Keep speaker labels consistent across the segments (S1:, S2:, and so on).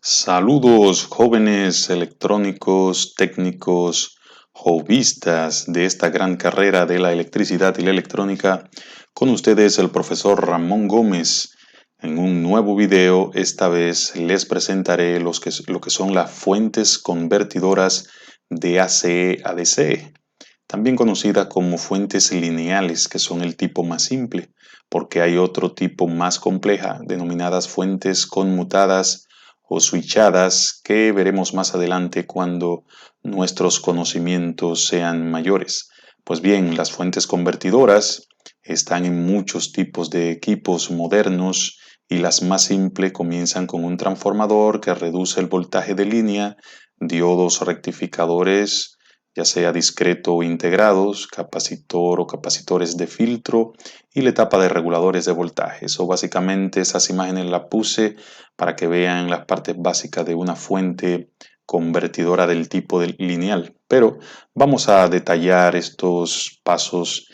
S1: Saludos jóvenes electrónicos, técnicos, hobbyistas de esta gran carrera de la electricidad y la electrónica. Con ustedes el profesor Ramón Gómez. En un nuevo video, esta vez les presentaré lo que son las fuentes convertidoras de ACE a DC, también conocidas como fuentes lineales, que son el tipo más simple, porque hay otro tipo más compleja, denominadas fuentes conmutadas o switchadas, que veremos más adelante cuando nuestros conocimientos sean mayores. Pues bien, las fuentes convertidoras están en muchos tipos de equipos modernos y las más simples comienzan con un transformador que reduce el voltaje de línea, diodos rectificadores, ya sea discreto o integrados, capacitor o capacitores de filtro y la etapa de reguladores de voltaje. Eso básicamente, esas imágenes las puse para que vean las partes básicas de una fuente convertidora del tipo lineal. Pero vamos a detallar estos pasos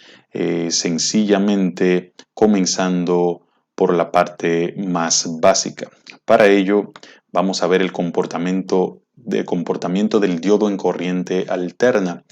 S1: sencillamente comenzando por la parte más básica. Para ello vamos a ver el comportamiento del diodo en corriente alterna.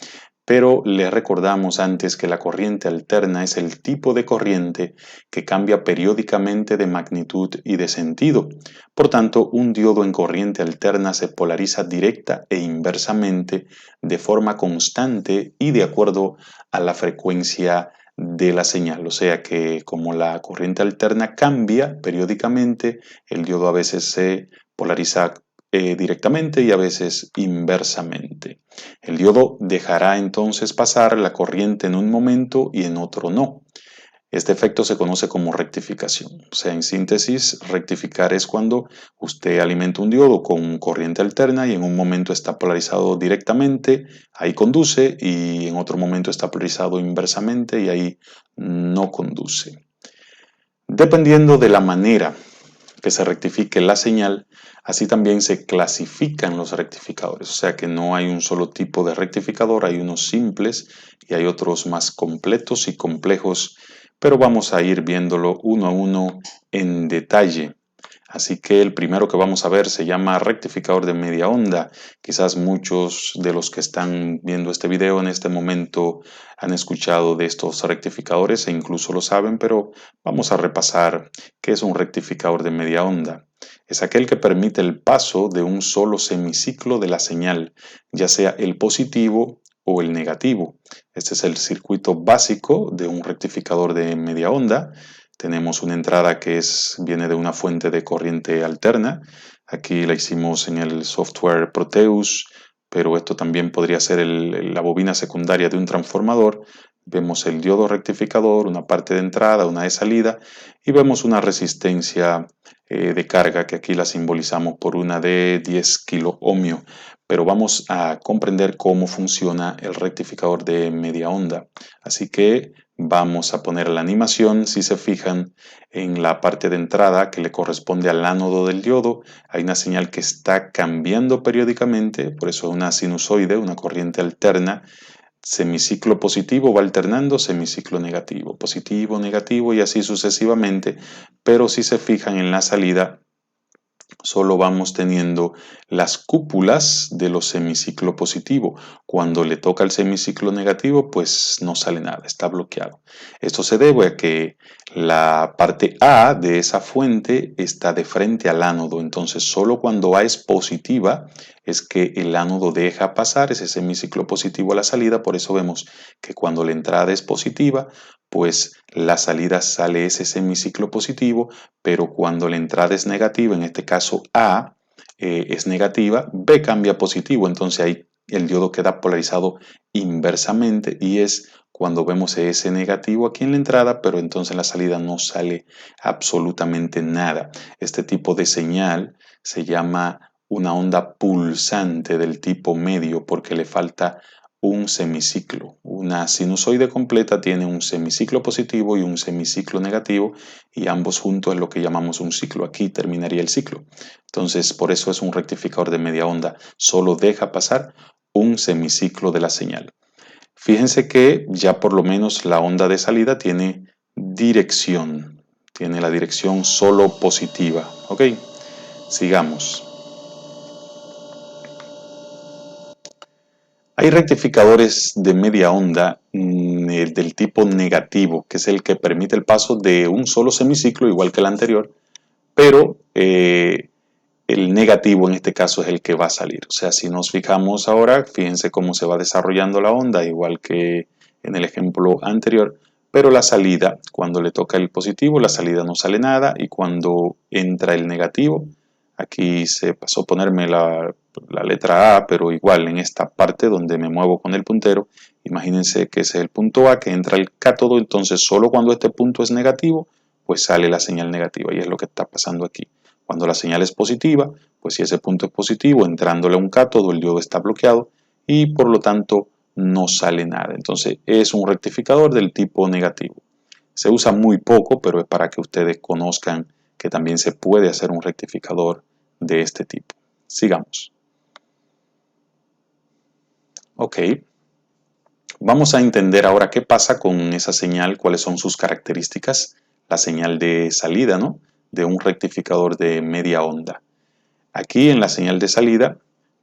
S1: Pero le recordamos antes que la corriente alterna es el tipo de corriente que cambia periódicamente de magnitud y de sentido. Por tanto, un diodo en corriente alterna se polariza directa e inversamente de forma constante y de acuerdo a la frecuencia de la señal. O sea que como la corriente alterna cambia periódicamente, el diodo a veces se polariza directamente y a veces inversamente. El diodo dejará entonces pasar la corriente en un momento y en otro no. Este efecto se conoce como rectificación. O sea, en síntesis, rectificar es cuando usted alimenta un diodo con corriente alterna y en un momento está polarizado directamente, ahí conduce, y en otro momento está polarizado inversamente y ahí no conduce. Dependiendo de la manera que se rectifique la señal, así también se clasifican los rectificadores. O sea que no hay un solo tipo de rectificador, hay unos simples y hay otros más completos y complejos, pero vamos a ir viéndolo uno a uno en detalle. Así que el primero que vamos a ver se llama rectificador de media onda. Quizás muchos de los que están viendo este video en este momento han escuchado de estos rectificadores e incluso lo saben, pero vamos a repasar qué es un rectificador de media onda. Es aquel que permite el paso de un solo semiciclo de la señal, ya sea el positivo o el negativo. Este es el circuito básico de un rectificador de media onda. Tenemos una entrada que viene de una fuente de corriente alterna. Aquí la hicimos en el software Proteus, pero esto también podría ser la bobina secundaria de un transformador. Vemos el diodo rectificador, una parte de entrada, una de salida, y vemos una resistencia de carga que aquí la simbolizamos por una de 10 kiloohmios. Pero vamos a comprender cómo funciona el rectificador de media onda. Así que vamos a poner la animación. Si se fijan en la parte de entrada que le corresponde al ánodo del diodo, hay una señal que está cambiando periódicamente, por eso es una sinusoide, una corriente alterna. Semiciclo positivo va alternando, semiciclo negativo, positivo, negativo y así sucesivamente. Pero si se fijan en la salida, solo vamos teniendo las cúpulas de los semiciclo positivo. Cuando le toca el semiciclo negativo, pues no sale nada, está bloqueado. Esto se debe a que la parte A de esa fuente está de frente al ánodo, entonces solo cuando A es positiva es que el ánodo deja pasar ese semiciclo positivo a la salida. Por eso vemos que cuando la entrada es positiva, pues la salida sale ese semiciclo positivo, pero cuando la entrada es negativa, en este caso A es negativa, B cambia a positivo, entonces ahí el diodo queda polarizado inversamente y es cuando vemos ese negativo aquí en la entrada, pero entonces en la salida no sale absolutamente nada. Este tipo de señal se llama una onda pulsante del tipo medio porque le falta un semiciclo. Una sinusoide completa tiene un semiciclo positivo y un semiciclo negativo y ambos juntos es lo que llamamos un ciclo. Aquí terminaría el ciclo. Entonces, por eso es un rectificador de media onda. Solo deja pasar un semiciclo de la señal. Fíjense que ya por lo menos la onda de salida tiene dirección. Tiene la dirección solo positiva. ¿Ok? Sigamos. Hay rectificadores de media onda del tipo negativo, que es el que permite el paso de un solo semiciclo, igual que el anterior, pero el negativo en este caso es el que va a salir. O sea, si nos fijamos ahora, fíjense cómo se va desarrollando la onda, igual que en el ejemplo anterior, pero la salida, cuando le toca el positivo, la salida no sale nada, y cuando entra el negativo, aquí se pasó a ponerme la letra A, pero igual en esta parte donde me muevo con el puntero, imagínense que ese es el punto A, que entra el cátodo, entonces solo cuando este punto es negativo, pues sale la señal negativa, y es lo que está pasando aquí. Cuando la señal es positiva, pues si ese punto es positivo, entrándole a un cátodo, el diodo está bloqueado y por lo tanto no sale nada. Entonces es un rectificador del tipo negativo. Se usa muy poco, pero es para que ustedes conozcan que también se puede hacer un rectificador de este tipo. Sigamos. Ok. Vamos a entender ahora qué pasa con esa señal, cuáles son sus características, la señal de salida, ¿no?, de un rectificador de media onda. Aquí en la señal de salida,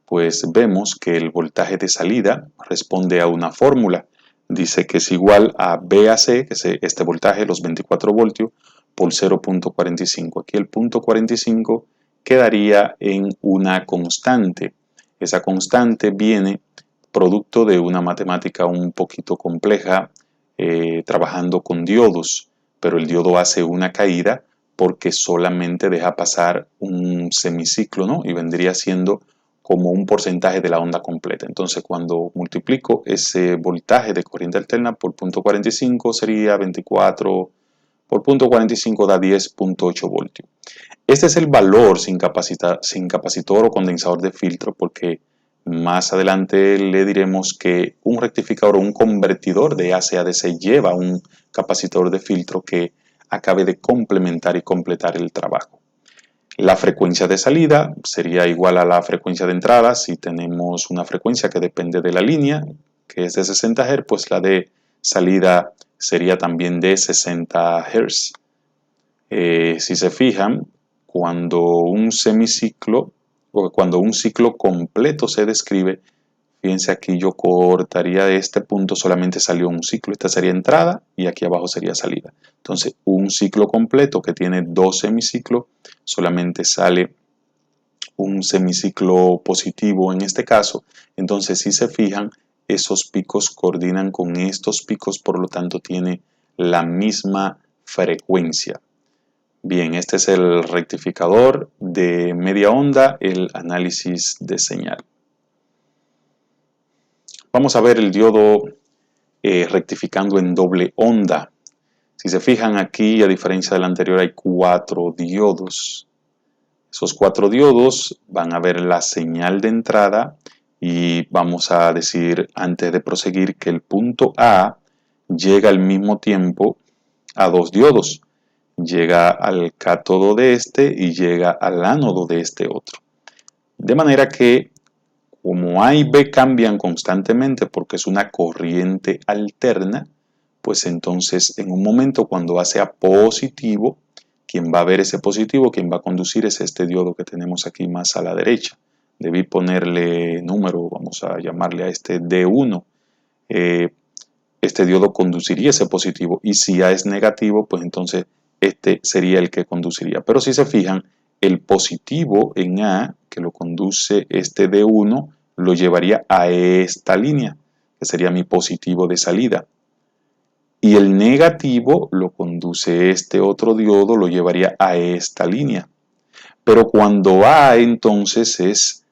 S1: pues vemos que el voltaje de salida responde a una fórmula. Dice que es igual a VAC, que es este voltaje, los 24 voltios, por 0.45. Aquí el punto 45 quedaría en una constante. Esa constante viene producto de una matemática un poquito compleja, trabajando con diodos, pero el diodo hace una caída porque solamente deja pasar un semiciclo, ¿no? Y vendría siendo como un porcentaje de la onda completa. Entonces, cuando multiplico ese voltaje de corriente alterna por punto 45, sería 24 por punto 45 da 10.8 voltios. Este es el valor sin capacitor o condensador de filtro, porque más adelante le diremos que un rectificador o un convertidor de AC a DC lleva un capacitor de filtro que acabe de complementar y completar el trabajo. La frecuencia de salida sería igual a la frecuencia de entrada. Si tenemos una frecuencia que depende de la línea, que es de 60 Hz, pues la de salida sería también de 60 Hz. Si se fijan, cuando un semiciclo o cuando un ciclo completo se describe, fíjense aquí yo cortaría de este punto, solamente salió un ciclo, esta sería entrada y aquí abajo sería salida. Entonces un ciclo completo que tiene dos semiciclos, solamente sale un semiciclo positivo en este caso. Entonces si se fijan, esos picos coordinan con estos picos, por lo tanto tiene la misma frecuencia. Bien, este es el rectificador de media onda, el análisis de señal. Vamos a ver el diodo rectificando en doble onda. Si se fijan aquí, a diferencia del anterior, hay 4 diodos. Esos 4 diodos van a ver la señal de entrada y vamos a decir, antes de proseguir, que el punto A llega al mismo tiempo a 2 diodos. Llega al cátodo de este y llega al ánodo de este otro. De manera que como A y B cambian constantemente porque es una corriente alterna, pues entonces en un momento cuando A sea positivo, quien va a ver ese positivo, quien va a conducir es este diodo que tenemos aquí más a la derecha. Debí ponerle número, vamos a llamarle a este D1. Este diodo conduciría ese positivo, y si A es negativo, pues entonces este sería el que conduciría. Pero si se fijan, el positivo en A, que lo conduce este D1, lo llevaría a esta línea, que sería mi positivo de salida. Y el negativo lo conduce este otro diodo, lo llevaría a esta línea. Pero cuando A entonces es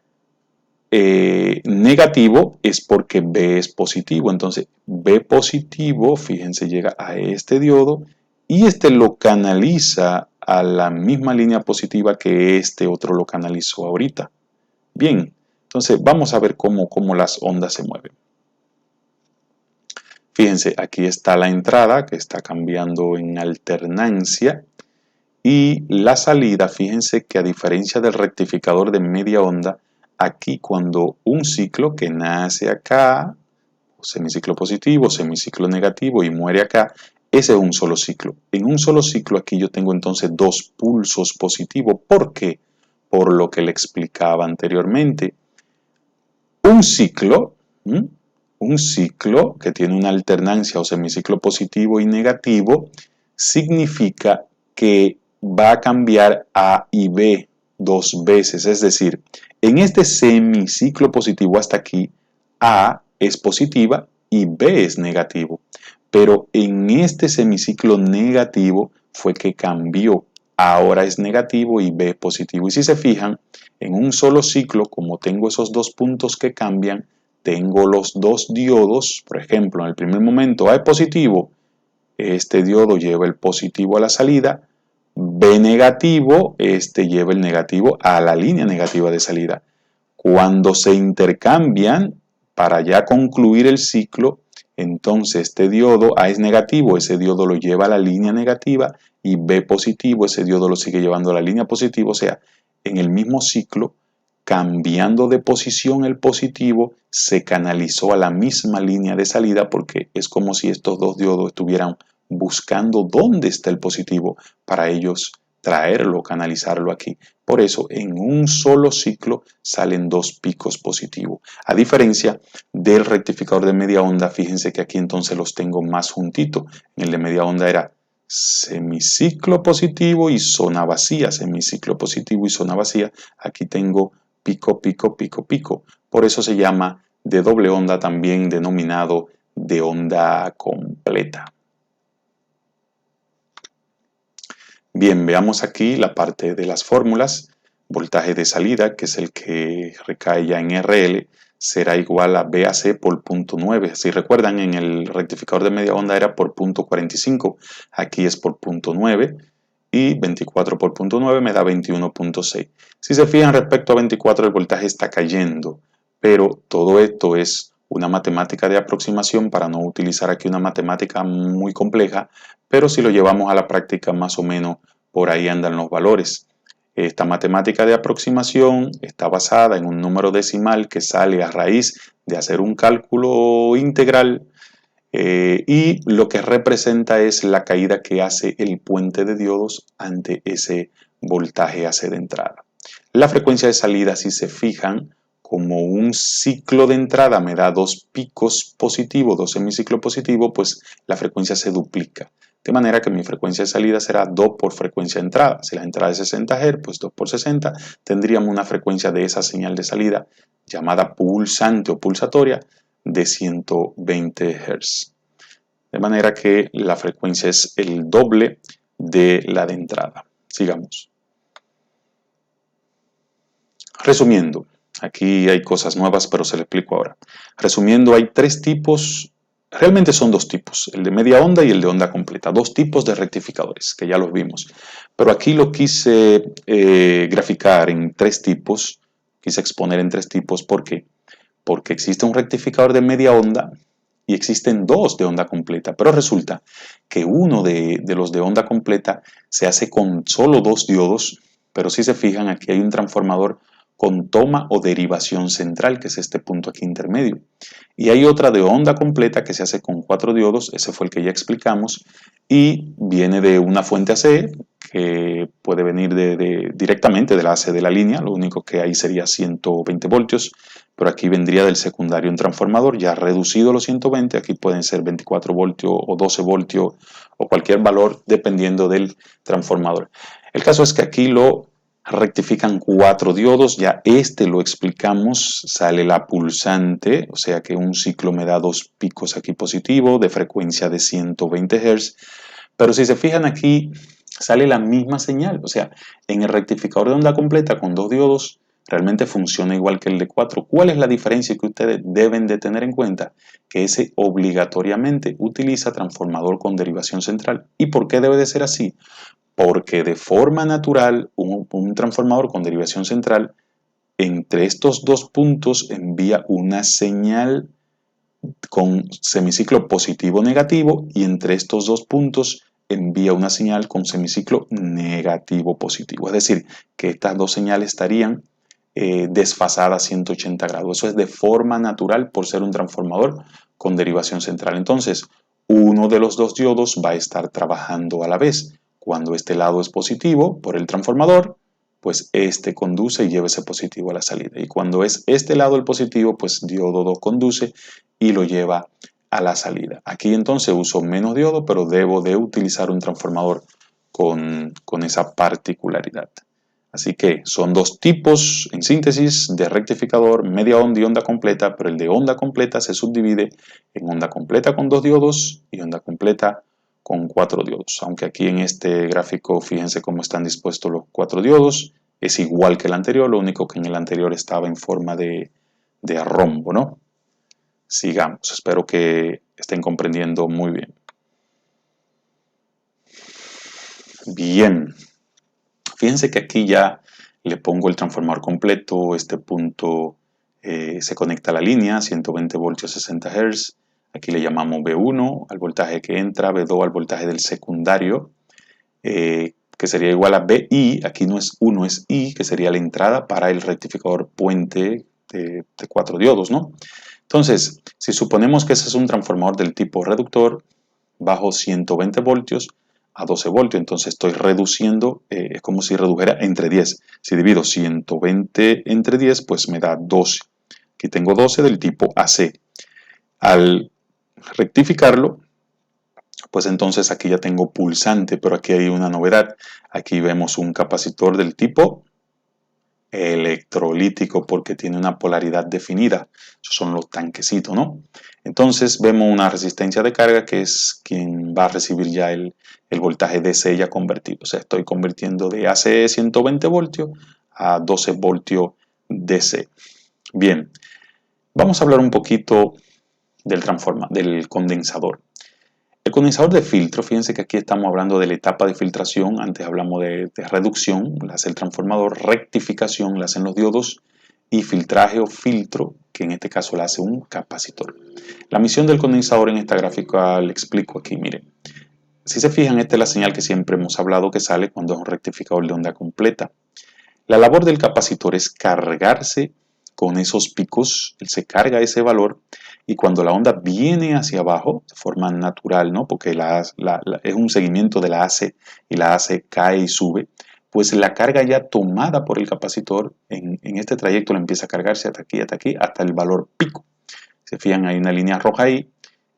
S1: negativo, es porque B es positivo. Entonces B positivo, fíjense, llega a este diodo y este lo canaliza a la misma línea positiva que este otro lo canalizó ahorita. Bien, entonces vamos a ver cómo las ondas se mueven. Fíjense, aquí está la entrada que está cambiando en alternancia, y la salida, fíjense que a diferencia del rectificador de media onda, aquí cuando un ciclo que nace acá, semiciclo positivo, semiciclo negativo y muere acá, ese es un solo ciclo. En un solo ciclo aquí yo tengo entonces dos pulsos positivos. ¿Por qué? Por lo que le explicaba anteriormente. Un ciclo ¿Mm? Un ciclo que tiene una alternancia o semiciclo positivo y negativo significa que va a cambiar A y B dos veces. Es decir, en este semiciclo positivo hasta aquí, A es positiva y B es negativo. Pero en este semiciclo negativo fue que cambió. Ahora es negativo y B es positivo. Y si se fijan, en un solo ciclo, como tengo esos dos puntos que cambian, tengo los dos diodos. Por ejemplo, en el primer momento A es positivo, este diodo lleva el positivo a la salida, B negativo, este lleva el negativo a la línea negativa de salida. Cuando se intercambian para ya concluir el ciclo, entonces este diodo A es negativo, ese diodo lo lleva a la línea negativa, y B positivo, ese diodo lo sigue llevando a la línea positiva. O sea, en el mismo ciclo, cambiando de posición el positivo, se canalizó a la misma línea de salida, porque es como si estos dos diodos estuvieran buscando dónde está el positivo para ellos traerlo, canalizarlo aquí. Por eso, en un solo ciclo salen dos picos positivos. A diferencia del rectificador de media onda, fíjense que aquí entonces los tengo más juntitos. En el de media onda era semiciclo positivo y zona vacía, semiciclo positivo y zona vacía. Aquí tengo pico, pico, pico, pico. Por eso se llama de doble onda, también denominado de onda completa. Bien, veamos aquí la parte de las fórmulas. Voltaje de salida, que es el que recae ya en RL, será igual a BAC por punto 9. Si recuerdan, en el rectificador de media onda era por punto 45, aquí es por punto 9, y 24 por punto 9 me da 21.6. Si se fijan, respecto a 24 el voltaje está cayendo, pero todo esto es una matemática de aproximación para no utilizar aquí una matemática muy compleja, pero si lo llevamos a la práctica, más o menos por ahí andan los valores. Esta matemática de aproximación está basada en un número decimal que sale a raíz de hacer un cálculo integral, y lo que representa es la caída que hace el puente de diodos ante ese voltaje AC de entrada. La frecuencia de salida, si se fijan, como un ciclo de entrada me da dos picos positivos, dos semiciclos positivos, pues la frecuencia se duplica. De manera que mi frecuencia de salida será 2 por frecuencia de entrada. Si la entrada es 60 Hz, pues 2 por 60, tendríamos una frecuencia de esa señal de salida llamada pulsante o pulsatoria de 120 Hz. De manera que la frecuencia es el doble de la de entrada. Sigamos. Resumiendo, aquí hay cosas nuevas, pero se lo explico ahora. Resumiendo, hay tres tipos, realmente son dos tipos, el de media onda y el de onda completa, dos tipos de rectificadores, que ya los vimos. Pero aquí lo quise graficar en tres tipos, quise exponer en tres tipos. ¿Por qué? Porque existe un rectificador de media onda y existen dos de onda completa, pero resulta que uno de los de onda completa se hace con solo dos diodos, pero si se fijan, aquí hay un transformador con toma o derivación central, que es este punto aquí intermedio. Y hay otra de onda completa que se hace con cuatro diodos, ese fue el que ya explicamos, y viene de una fuente AC, que puede venir directamente de la AC de la línea, lo único que ahí sería 120 voltios, pero aquí vendría del secundario un transformador ya reducido a los 120, aquí pueden ser 24 voltios o 12 voltios o cualquier valor dependiendo del transformador. El caso es que aquí lo rectifican cuatro diodos, ya este lo explicamos, sale la pulsante, o sea que un ciclo me da dos picos aquí positivos de frecuencia de 120 Hz, pero si se fijan aquí sale la misma señal, o sea, en el rectificador de onda completa con dos diodos realmente funciona igual que el de 4. ¿Cuál es la diferencia que ustedes deben de tener en cuenta? Que ese obligatoriamente utiliza transformador con derivación central. ¿Y por qué debe de ser así? Porque de forma natural un transformador con derivación central entre estos dos puntos envía una señal con semiciclo positivo-negativo, y entre estos dos puntos envía una señal con semiciclo negativo-positivo. Es decir, que estas dos señales estarían desfasadas 180 grados. Eso es de forma natural por ser un transformador con derivación central. Entonces, uno de los dos diodos va a estar trabajando a la vez. Cuando este lado es positivo por el transformador, pues este conduce y lleva ese positivo a la salida. Y cuando es este lado el positivo, pues diodo 2 conduce y lo lleva a la salida. Aquí entonces uso menos diodo, pero debo de utilizar un transformador con esa particularidad. Así que son dos tipos, en síntesis, de rectificador, media onda y onda completa, pero el de onda completa se subdivide en onda completa con 2 diodos y onda completa con 4 diodos. Aunque aquí en este gráfico, fíjense cómo están dispuestos los 4 diodos, es igual que el anterior, lo único que en el anterior estaba en forma de rombo, ¿no? Sigamos, espero que estén comprendiendo muy bien. Bien, fíjense que aquí ya le pongo el transformador completo, este punto se conecta a la línea, 120 voltios 60 Hz, aquí le llamamos B1 al voltaje que entra, B2 al voltaje del secundario, que sería igual a BI, aquí no es 1, es I, que sería la entrada para el rectificador puente de 4 diodos, ¿no? Entonces, si suponemos que ese es un transformador del tipo reductor, bajo 120 voltios a 12 voltios, entonces estoy reduciendo, es como si redujera entre 10. Si divido 120 entre 10, pues me da 12. Aquí tengo 12 del tipo AC. Al rectificarlo, pues entonces aquí ya tengo pulsante, pero aquí hay una novedad. Aquí vemos un capacitor del tipo electrolítico porque tiene una polaridad definida. Esos son los tanquecitos, ¿no? Entonces vemos una resistencia de carga que es quien va a recibir ya el voltaje DC ya convertido. O sea, estoy convirtiendo de AC 120 voltios a 12 voltios DC. Bien, vamos a hablar un poquito del condensador. El condensador de filtro, fíjense que aquí estamos hablando de la etapa de filtración, antes hablamos de reducción, la hace el transformador, rectificación, la hacen los diodos, y filtraje o filtro, que en este caso la hace un capacitor. La misión del condensador en esta gráfica le explico aquí, miren. Si se fijan, esta es la señal que siempre hemos hablado que sale cuando es un rectificador de onda completa. La labor del capacitor es cargarse con esos picos, él se carga ese valor y cuando la onda viene hacia abajo, de forma natural, ¿no? Porque es un seguimiento de la AC y la AC cae y sube, pues la carga ya tomada por el capacitor en este trayecto le empieza a cargarse hasta aquí, hasta el valor pico. Se fijan, hay una línea roja ahí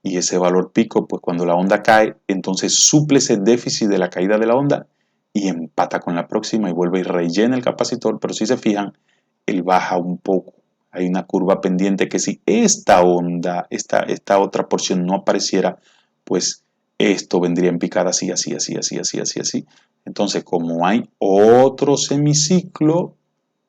S1: y ese valor pico, pues cuando la onda cae, entonces suple ese déficit de la caída de la onda y empata con la próxima y vuelve y rellena el capacitor, pero si se fijan, él baja un poco. Hay una curva pendiente que si esta onda, esta otra porción no apareciera, pues esto vendría en picada así, así, así, así, así, así, así. Entonces, como hay otro semiciclo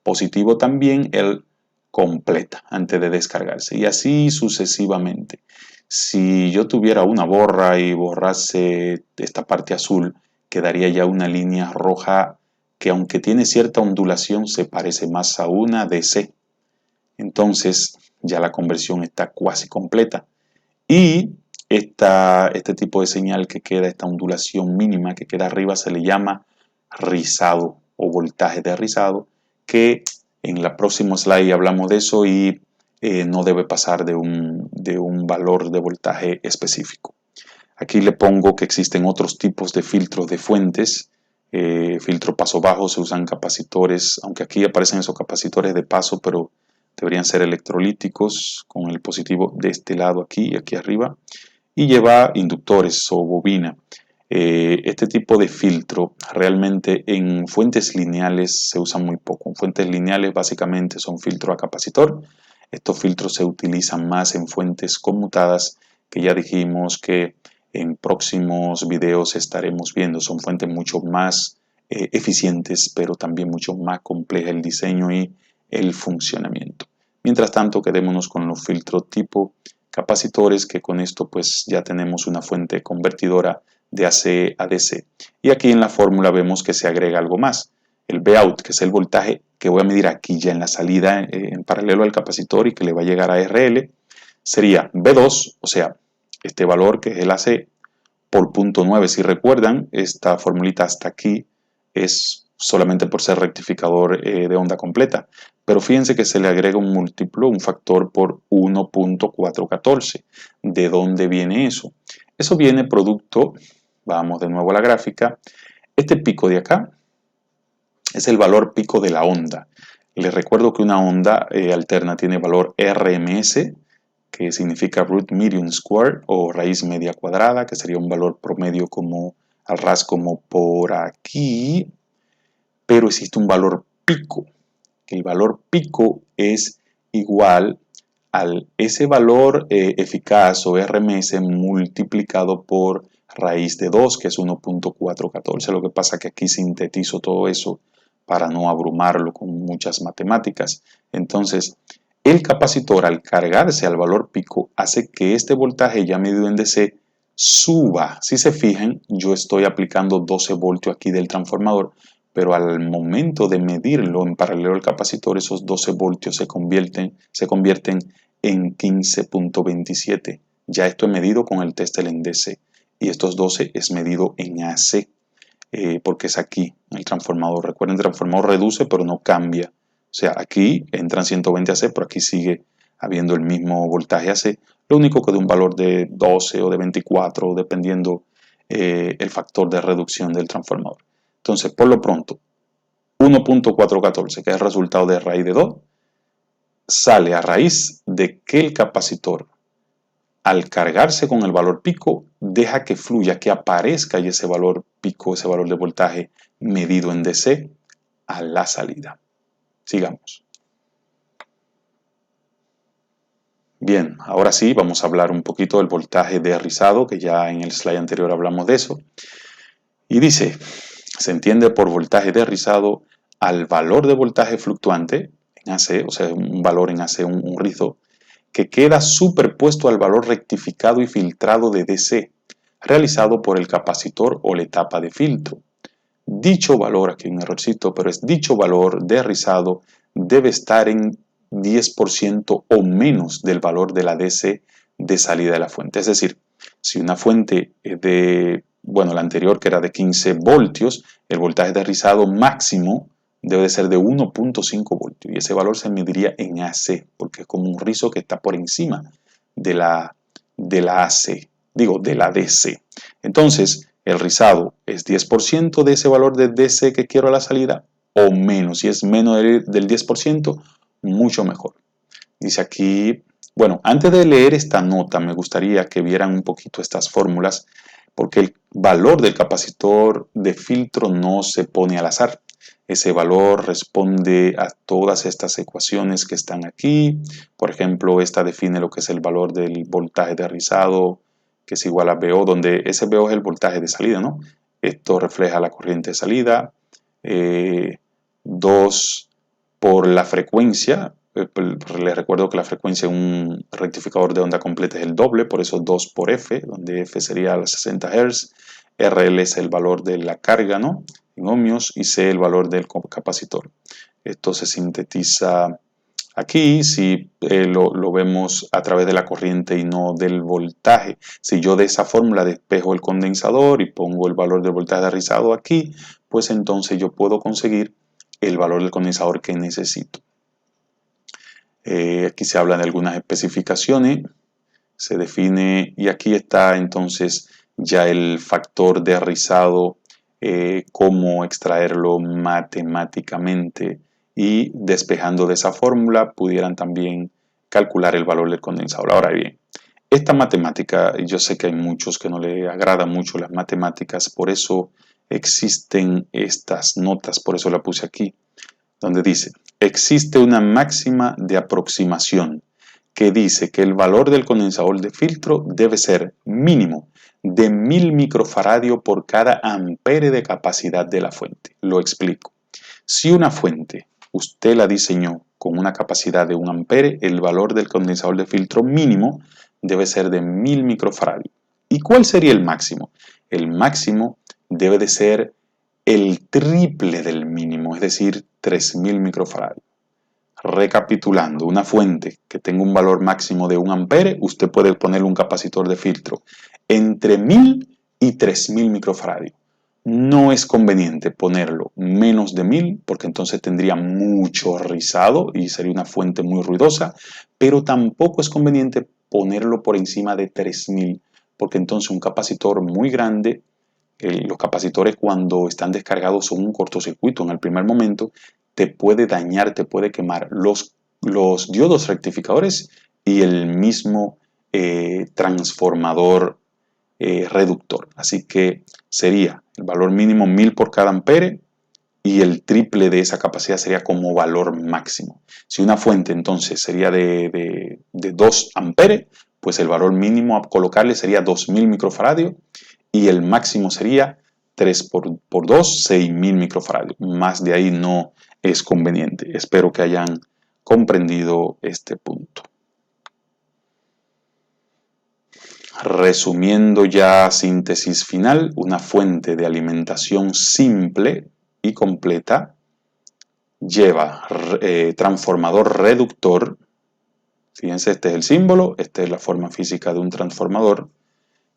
S1: positivo también, él completa antes de descargarse y así sucesivamente. Si yo tuviera una borra y borrase esta parte azul, quedaría ya una línea roja que aunque tiene cierta ondulación se parece más a una DC. Entonces ya la conversión está casi completa. Y este tipo de señal que queda, esta ondulación mínima que queda arriba se le llama rizado o voltaje de rizado, que en la próxima slide hablamos de eso y no debe pasar de un valor de voltaje específico. Aquí le pongo que existen otros tipos de filtros de fuentes. Filtro paso bajo, se usan capacitores, aunque aquí aparecen esos capacitores de paso, pero deberían ser electrolíticos con el positivo de este lado aquí y aquí arriba. Y lleva inductores o bobina. Este tipo de filtro realmente en fuentes lineales se usa muy poco. En fuentes lineales básicamente son filtros a capacitor. Estos filtros se utilizan más en fuentes conmutadas que ya dijimos que en próximos videos estaremos viendo. Son fuentes mucho más eficientes, pero también mucho más compleja el diseño y el funcionamiento. Mientras tanto, quedémonos con los filtros tipo capacitores, que con esto pues ya tenemos una fuente convertidora de AC a DC. Y aquí en la fórmula vemos que se agrega algo más. El Vout, que es el voltaje que voy a medir aquí ya en la salida en paralelo al capacitor y que le va a llegar a RL, sería B2, o sea, este valor que es el AC por 0.9. Si recuerdan, esta formulita hasta aquí es solamente por ser rectificador de onda completa. Pero fíjense que se le agrega un múltiplo, un factor por 1.414. ¿De dónde viene eso? Eso viene producto, vamos de nuevo a la gráfica, este pico de acá es el valor pico de la onda. Les recuerdo que una onda alterna tiene valor RMS, que significa root median square o raíz media cuadrada, que sería un valor promedio como al ras como por aquí, pero existe un valor pico, que el valor pico es igual al ese valor eficaz o RMS multiplicado por raíz de 2, que es 1.414. Lo que pasa es que aquí sintetizo todo eso para no abrumarlo con muchas matemáticas. Entonces, el capacitor al cargarse al valor pico hace que este voltaje ya medido en DC suba. Si se fijan, yo estoy aplicando 12 voltios aquí del transformador, pero al momento de medirlo en paralelo al capacitor, esos 12 voltios se convierten en 15.27. Ya esto es medido con el test del DC y estos 12 es medido en AC, porque es aquí el transformador. Recuerden, el transformador reduce pero no cambia. O sea, aquí entran 120 AC, pero aquí sigue habiendo el mismo voltaje AC. Lo único que de un valor de 12 o de 24, dependiendo el factor de reducción del transformador. Entonces, por lo pronto, 1.414, que es el resultado de raíz de 2, sale a raíz de que el capacitor, al cargarse con el valor pico, deja que fluya, que aparezca y ese valor pico, ese valor de voltaje medido en DC a la salida. Sigamos. Bien, ahora sí vamos a hablar un poquito del voltaje de rizado, que ya en el slide anterior hablamos de eso. Y dice, se entiende por voltaje de rizado al valor de voltaje fluctuante en AC, o sea, un valor en AC, un rizo, que queda superpuesto al valor rectificado y filtrado de DC, realizado por el capacitor o la etapa de filtro. Dicho valor, aquí un errorcito, pero es dicho valor de rizado debe estar en 10% o menos del valor de la DC de salida de la fuente. Es decir, si una fuente la anterior que era de 15 voltios, el voltaje de rizado máximo debe ser de 1.5 voltios y ese valor se mediría en AC, porque es como un rizo que está por encima de la AC, de la DC. Entonces, el rizado es 10% de ese valor de DC que quiero a la salida o menos. Si es menos del 10%, mucho mejor. Dice aquí, bueno, antes de leer esta nota me gustaría que vieran un poquito estas fórmulas porque el valor del capacitor de filtro no se pone al azar. Ese valor responde a todas estas ecuaciones que están aquí. Por ejemplo, esta define lo que es el valor del voltaje de rizado, que es igual a VO, donde ese VO es el voltaje de salida, ¿no? Esto refleja la corriente de salida. 2 por la frecuencia. Les recuerdo que la frecuencia en un rectificador de onda completa es el doble, por eso 2 por F, donde F sería los 60 Hz. RL es el valor de la carga, ¿no? En ohmios, y C el valor del capacitor. Esto se sintetiza aquí, si lo vemos a través de la corriente y no del voltaje. Si yo de esa fórmula despejo el condensador y pongo el valor del voltaje de rizado aquí, pues entonces yo puedo conseguir el valor del condensador que necesito. Aquí se habla de algunas especificaciones, se define, y aquí está entonces ya el factor de rizado, cómo extraerlo matemáticamente, y despejando de esa fórmula pudieran también calcular el valor del condensador. Ahora bien, esta matemática, yo sé que hay muchos que no le agradan mucho las matemáticas, por eso existen estas notas, por eso la puse aquí, donde dice, existe una máxima de aproximación que dice que el valor del condensador de filtro debe ser mínimo de 1000 microfaradio por cada ampere de capacidad de la fuente. Lo explico. Si una fuente usted la diseñó con una capacidad de 1 ampere, el valor del condensador de filtro mínimo debe ser de 1000 microfaradio. ¿Y cuál sería el máximo? El máximo debe de ser el triple del mínimo, es decir, 3000 microfaradios. Recapitulando, una fuente que tenga un valor máximo de 1 ampere, usted puede ponerle un capacitor de filtro entre 1000 y 3000 microfaradios. No es conveniente ponerlo menos de 1000 porque entonces tendría mucho rizado y sería una fuente muy ruidosa, pero tampoco es conveniente ponerlo por encima de 3000 porque entonces un capacitor muy grande Los capacitores cuando están descargados son un cortocircuito en el primer momento, te puede dañar, te puede quemar los diodos rectificadores y el mismo transformador reductor. Así que sería el valor mínimo 1000 por cada ampere y el triple de esa capacidad sería como valor máximo. Si una fuente entonces sería de 2 amperes, pues el valor mínimo a colocarle sería 2000 microfaradios y el máximo sería 3 por 2, 6000 microfaradios. Más de ahí no es conveniente. Espero que hayan comprendido este punto. Resumiendo ya síntesis final, una fuente de alimentación simple y completa lleva transformador reductor. Fíjense, este es el símbolo, esta es la forma física de un transformador.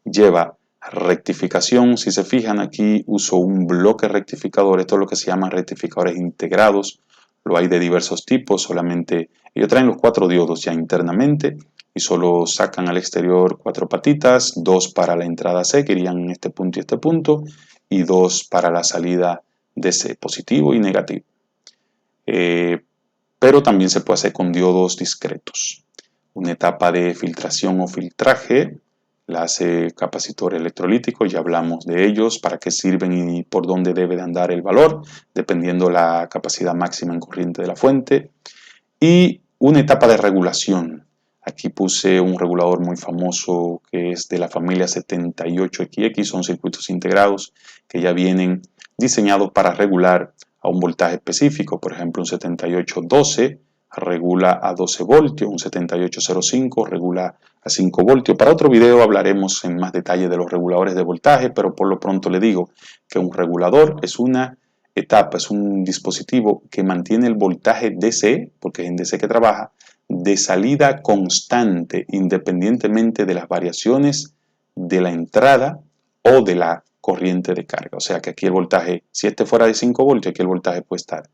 S1: Lleva rectificación, si se fijan aquí uso un bloque rectificador, esto es lo que se llama rectificadores integrados, lo hay de diversos tipos, solamente ellos traen los 4 diodos ya internamente y solo sacan al exterior 4 patitas, 2 para la entrada C que irían en este punto y 2 para la salida DC, positivo y negativo. Pero también se puede hacer con diodos discretos. Una etapa de filtración o filtraje la hace capacitor electrolítico, ya hablamos de ellos, para qué sirven y por dónde debe de andar el valor, dependiendo la capacidad máxima en corriente de la fuente. Y una etapa de regulación. Aquí puse un regulador muy famoso que es de la familia 78XX, son circuitos integrados que ya vienen diseñados para regular a un voltaje específico, por ejemplo un 7812 regula a 12 voltios, un 7805 regula a 5 voltios. Para otro video hablaremos en más detalle de los reguladores de voltaje, pero por lo pronto le digo que un regulador es una etapa, es un dispositivo que mantiene el voltaje DC, porque es en DC que trabaja, de salida constante, independientemente de las variaciones de la entrada o de la corriente de carga. O sea que aquí el voltaje, si este fuera de 5 voltios, aquí el voltaje puede estar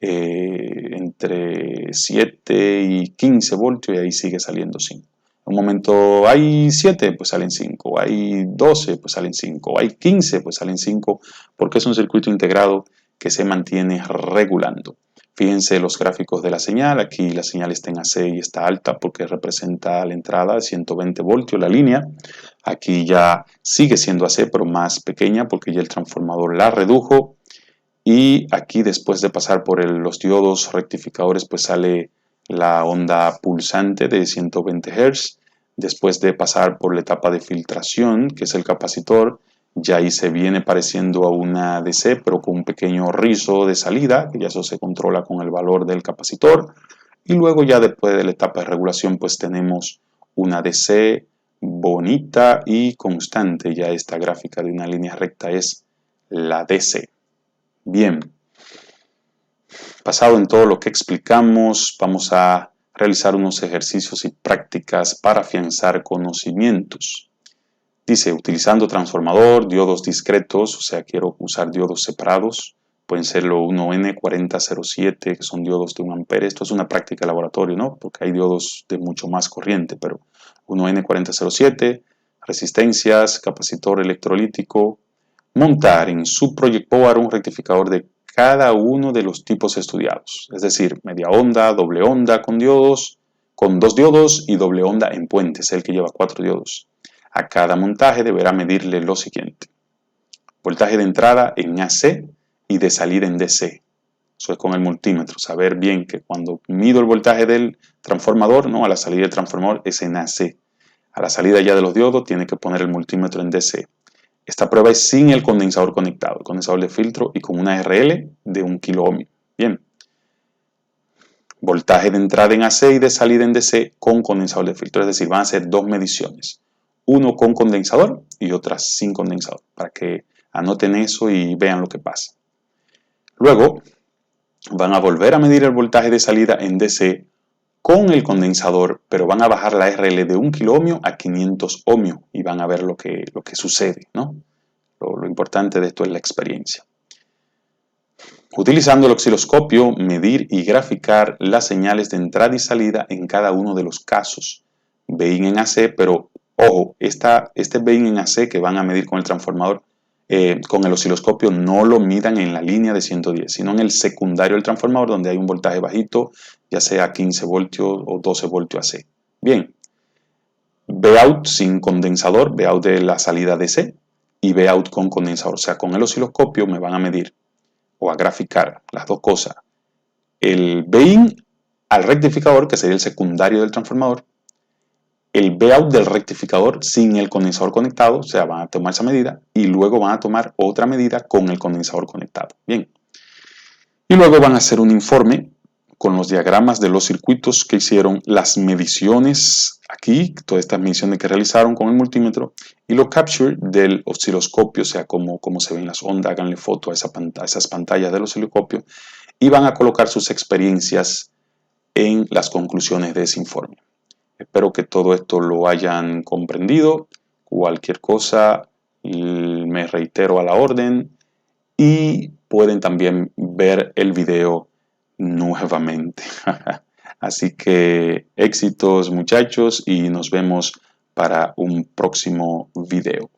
S1: entre 7 y 15 voltios y ahí sigue saliendo 5. En un momento hay 7, pues salen 5, hay 12, pues salen 5, hay 15, pues salen 5, porque es un circuito integrado que se mantiene regulando. Fíjense los gráficos de la señal, aquí la señal está en AC y está alta porque representa la entrada de 120 voltios la línea. Aquí ya sigue siendo AC pero más pequeña porque ya el transformador la redujo. Y aquí después de pasar por los diodos rectificadores pues sale la onda pulsante de 120 Hz. Después de pasar por la etapa de filtración, que es el capacitor, ya ahí se viene pareciendo a una DC, pero con un pequeño rizo de salida, que ya eso se controla con el valor del capacitor. Y luego ya después de la etapa de regulación, pues tenemos una DC bonita y constante. Ya esta gráfica de una línea recta es la DC. Bien, basado en todo lo que explicamos, vamos a realizar unos ejercicios y prácticas para afianzar conocimientos. Dice, utilizando transformador, diodos discretos, o sea, quiero usar diodos separados, pueden ser los 1N4007, que son diodos de 1 ampere. Esto es una práctica de laboratorio, ¿no? Porque hay diodos de mucho más corriente, pero 1N4007, resistencias, capacitor electrolítico, montar en su Project Power un rectificador de cada uno de los tipos estudiados, es decir, media onda, doble onda con diodos, con 2 diodos y doble onda en puente, es el que lleva 4 diodos. A cada montaje deberá medirle lo siguiente: voltaje de entrada en AC y de salida en DC. Eso es con el multímetro, saber bien que cuando mido el voltaje del transformador, ¿no? A la salida del transformador es en AC. A la salida ya de los diodos tiene que poner el multímetro en DC. Esta prueba es sin el condensador conectado, el condensador de filtro y con una RL de 1 kilo ohmio. Bien. Voltaje de entrada en AC y de salida en DC con condensador de filtro, es decir, van a ser 2 mediciones. Uno con condensador y otra sin condensador, para que anoten eso y vean lo que pasa. Luego van a volver a medir el voltaje de salida en DC con el condensador, pero van a bajar la RL de 1 kilo ohmio a 500 ohmio y van a ver lo que sucede, ¿no? Lo importante de esto es la experiencia. Utilizando el osciloscopio, medir y graficar las señales de entrada y salida en cada uno de los casos. BIN en AC, pero ojo, este BIN en AC que van a medir con el transformador con el osciloscopio no lo midan en la línea de 110, sino en el secundario del transformador donde hay un voltaje bajito, ya sea 15 voltios o 12 voltios AC. Bien, Vout sin condensador, Vout de la salida DC y Vout con condensador. O sea, con el osciloscopio me van a medir o a graficar las dos cosas. El Vin al rectificador, que sería el secundario del transformador, el Vout del rectificador sin el condensador conectado, o sea, van a tomar esa medida y luego van a tomar otra medida con el condensador conectado. Bien. Y luego van a hacer un informe con los diagramas de los circuitos que hicieron, las mediciones aquí, todas estas mediciones que realizaron con el multímetro y los capture del osciloscopio, o sea, cómo se ven las ondas, háganle foto a esas pantallas del osciloscopio y van a colocar sus experiencias en las conclusiones de ese informe. Espero que todo esto lo hayan comprendido. Cualquier cosa, me reitero a la orden y pueden también ver el video nuevamente. Así que éxitos muchachos y nos vemos para un próximo video.